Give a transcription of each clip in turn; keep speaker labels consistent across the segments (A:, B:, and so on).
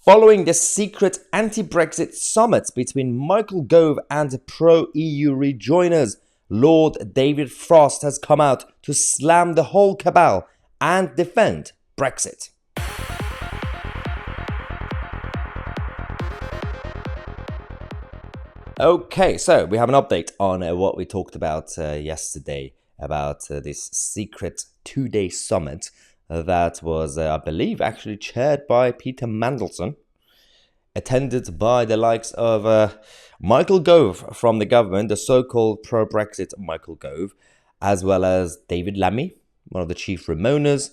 A: Following the secret anti-Brexit summit between Michael Gove and pro-EU rejoiners, Lord David Frost has come out to slam the whole cabal and defend Brexit. Okay, so we have an update on what we talked about yesterday about this secret two-day summit that was, I believe, actually chaired by Peter Mandelson, attended by the likes of Michael Gove from the government, the so-called pro-Brexit Michael Gove, as well as David Lammy, one of the chief Remoaners,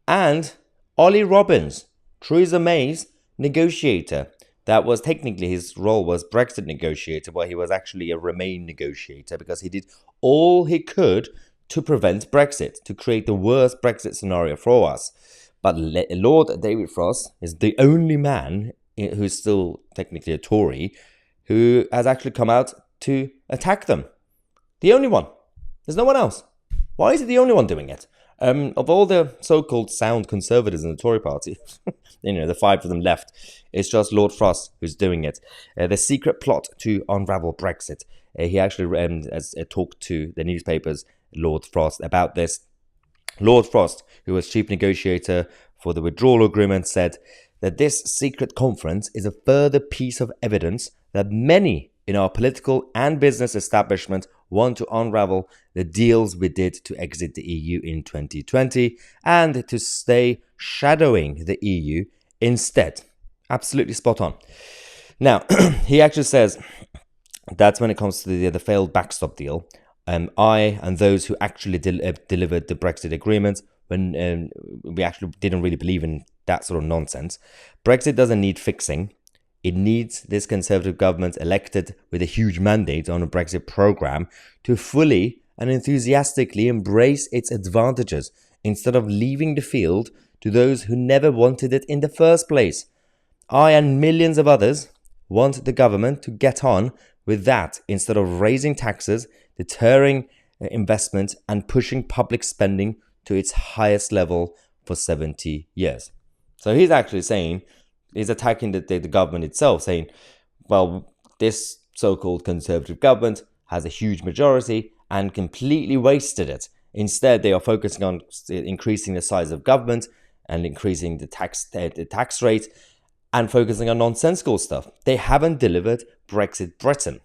A: and Ollie Robbins, Theresa May's negotiator. That was technically his role was Brexit negotiator, but he was actually a Remain negotiator because he did all he could to prevent Brexit, to create the worst Brexit scenario for us. But Lord David Frost is the only man who's still technically a Tory who has actually come out to attack them. The only one. There's no one else. Why is he the only one doing it? Of all the so-called sound conservatives in the Tory party, the five of them left, it's just Lord Frost who's doing it. The secret plot to unravel Brexit. He actually has talked to the newspapers, Lord Frost, about this. Lord Frost, who was chief negotiator for the withdrawal agreement, said that this secret conference is a further piece of evidence that many in our political and business establishment want to unravel the deals we did to exit the EU in 2020 and to stay shadowing the EU instead. Absolutely spot on. Now, he actually says that's when it comes to the failed backstop deal. I and those who actually delivered the Brexit agreement, when we actually didn't really believe in that sort of nonsense. Brexit doesn't need fixing. It needs this Conservative government elected with a huge mandate on a Brexit program to fully and enthusiastically embrace its advantages instead of leaving the field to those who never wanted it in the first place. I and millions of others want the government to get on with that instead of raising taxes, deterring investment and pushing public spending to its highest level for 70 years. So he's actually saying, he's attacking the government itself, saying, well, this so-called Conservative government has a huge majority and completely wasted it. Instead, they are focusing on increasing the size of government and increasing the tax rate and focusing on nonsensical stuff. They haven't delivered Brexit Britain.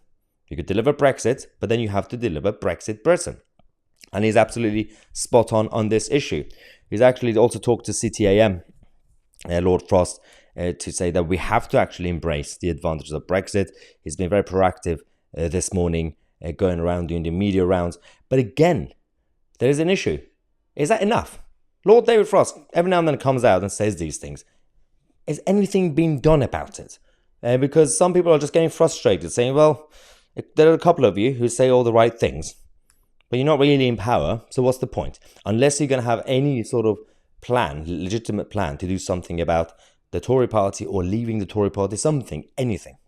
A: You could deliver Brexit, but then you have to deliver Brexit Britain. And he's absolutely spot on this issue. He's actually also talked to CTAM, Lord Frost, to say that we have to actually embrace the advantages of Brexit. He's been very proactive this morning, going around doing the media rounds. But again, there is an issue. Is that enough? Lord David Frost every now and then comes out and says these things. Is anything being done about it? Because some people are just getting frustrated, saying, well, there are a couple of you who say all the right things, but you're not really in power, so what's the point? Unless you're going to have any sort of plan, legitimate plan to do something about the Tory party or leaving the Tory party, something, anything.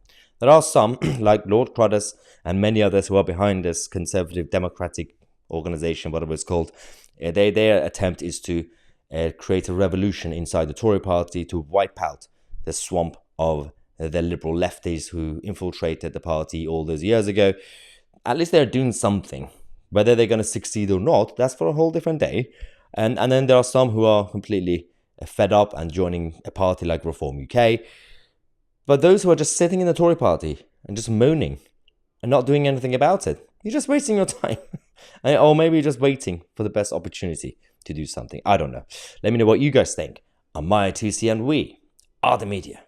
A: There are some, like Lord Cruddas and many others who are behind this Conservative Democratic organisation, whatever it's called. Their attempt is to create a revolution inside the Tory party to wipe out the swamp of the liberal lefties who infiltrated the party all those years ago. At least they're doing something. Whether they're going to succeed or not, that's for a whole different day. And then there are some who are completely fed up and joining a party like Reform UK. But those who are just sitting in the Tory party and just moaning and not doing anything about it, you're just wasting your time. Or maybe you're just waiting for the best opportunity to do something. I don't know. Let me know what you guys think. I'm Mahyar, Tousi, and we are the media.